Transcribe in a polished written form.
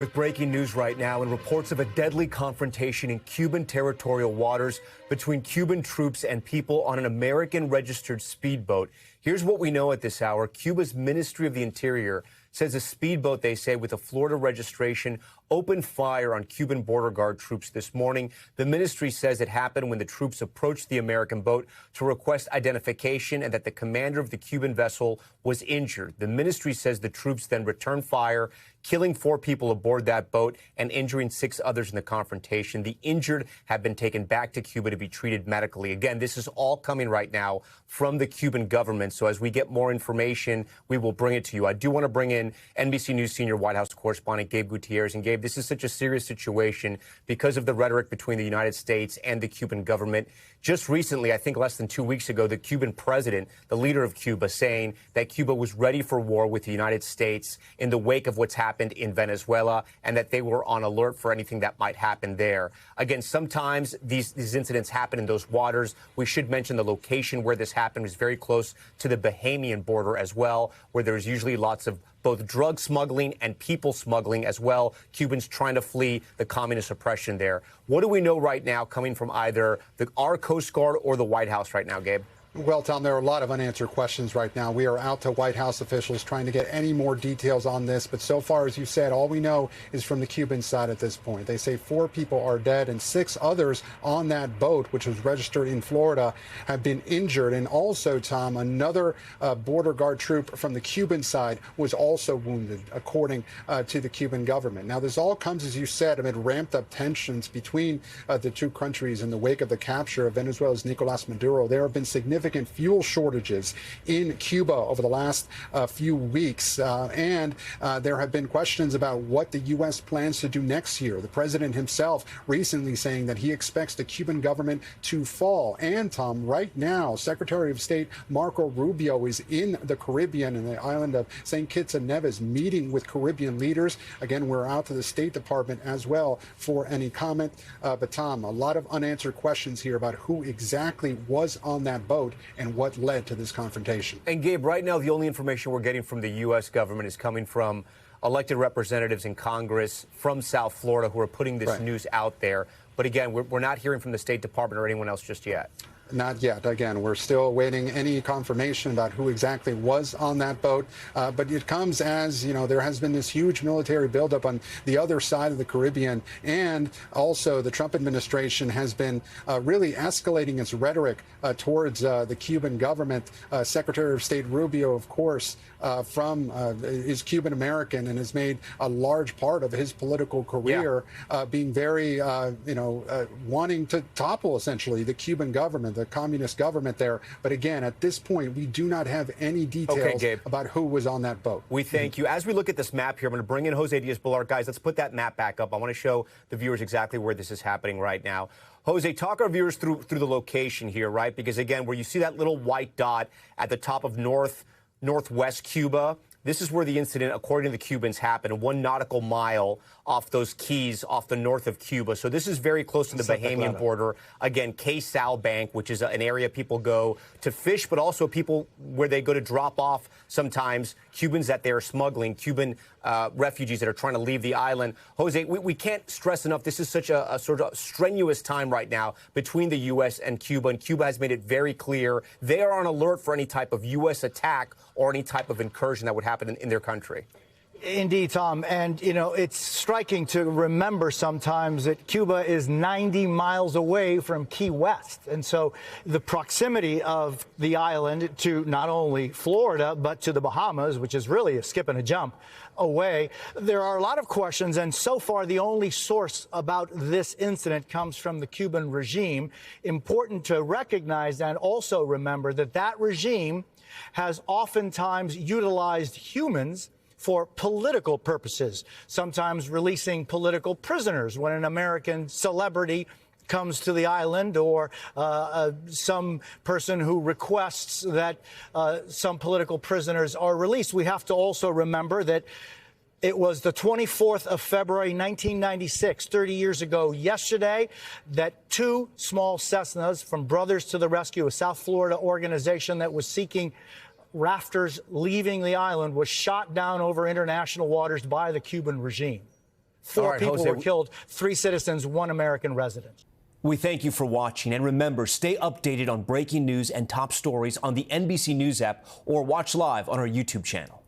With breaking news right now and reports of a deadly confrontation in Cuban territorial waters between Cuban troops and people on an American-registered speedboat. Here's what we know at this hour. Cuba's Ministry of the Interior says a speedboat, they say, with a Florida registration opened fire on Cuban border guard troops this morning. The ministry says it happened when the troops approached the American boat to request identification and that the commander of the Cuban vessel was injured. The ministry says the troops then returned fire, killing 4 people aboard that boat and injuring 6 others in the confrontation. The injured have been taken back to Cuba to be treated medically. Again, this is all coming right now from the Cuban government. So as we get more information, we will bring it to you. I do want to bring in NBC News senior White House correspondent Gabe Gutierrez. And Gabe, this is such a serious situation because of the rhetoric between the United States and the Cuban government. Just recently, I think less than 2 weeks ago, the Cuban president, the leader of Cuba, saying that Cuba was ready for war with the United States in the wake of what's happened in Venezuela and that they were on alert for anything that might happen there. Again, sometimes these incidents happen in those waters. We should mention the location where this happened was very close to the Bahamian border as well, where there's usually lots of both drug smuggling and people smuggling as well. Cubans trying to flee the communist oppression there. What do we know right now coming from either our Coast Guard or the White House right now, Gabe? Well, Tom, there are a lot of unanswered questions right now. We are out to White House officials trying to get any more details on this. But so far, as you said, all we know is from the Cuban side at this point. They say 4 people are dead and 6 others on that boat, which was registered in Florida, have been injured. And also, Tom, another border guard troop from the Cuban side was also wounded, according to the Cuban government. Now, this all comes, as you said, amid ramped up tensions between the two countries in the wake of the capture of Venezuela's Nicolás Maduro. There have been significant fuel shortages in Cuba over the last few weeks, and there have been questions about what the U.S. plans to do next year. The president himself recently saying that he expects the Cuban government to fall. And, Tom, right now, Secretary of State Marco Rubio is in the Caribbean, in the island of St. Kitts and Nevis, meeting with Caribbean leaders. Again, we're out to the State Department as well for any comment. But, Tom, a lot of unanswered questions here about who exactly was on that boat and what led to this confrontation. And Gabe, right now, the only information we're getting from the U.S. government is coming from elected representatives in Congress from South Florida who are putting this news out there. But again, we're not hearing from the State Department or anyone else just yet. Not yet. Again, we're still awaiting any confirmation about who exactly was on that boat. But it comes as, you know, there has been this huge military buildup on the other side of the Caribbean. And also the Trump administration has been really escalating its rhetoric towards the Cuban government. Secretary of State Rubio, of course, is Cuban American and has made a large part of his political career being very, wanting to topple essentially the Cuban government, the communist government there. But again, at this point, we do not have any details about who was on that boat. We thank you. As we look at this map here, I'm going to bring in Jose Diaz-Balart. Guys, let's put that map back up. I want to show the viewers exactly where this is happening right now. Jose, talk our viewers through the location here, right? Because, again, where you see that little white dot at the top of northwest Cuba, this is where the incident, according to the Cubans, happened, 1 nautical mile off those keys off the north of Cuba. So this is very close to the Bahamian border. Again, Sal Bank, which is an area people go to fish, but also people where they go to drop off sometimes Cubans that they're smuggling, Cuban refugees that are trying to leave the island. Jose, we can't stress enough, this is such a sort of strenuous time right now between the U.S. and Cuba has made it very clear they are on alert for any type of U.S. attack or any type of incursion that would happen in their country. Indeed, Tom. And, you know, it's striking to remember sometimes that Cuba is 90 miles away from Key West. And so the proximity of the island to not only Florida, but to the Bahamas, which is really a skip and a jump away, there are a lot of questions. And so far, the only source about this incident comes from the Cuban regime. Important to recognize and also remember that that regime has oftentimes utilized humans for political purposes, sometimes releasing political prisoners when an American celebrity comes to the island or some person who requests that some political prisoners are released. We have to also remember that it was the 24th of February, 1996, 30 years ago yesterday, that 2 small Cessnas from Brothers to the Rescue, a South Florida organization that was seeking rafters leaving the island, was shot down over international waters by the Cuban regime. Four people were killed, 3 citizens, 1 American resident. We thank you for watching. And remember, stay updated on breaking news and top stories on the NBC News app or watch live on our YouTube channel.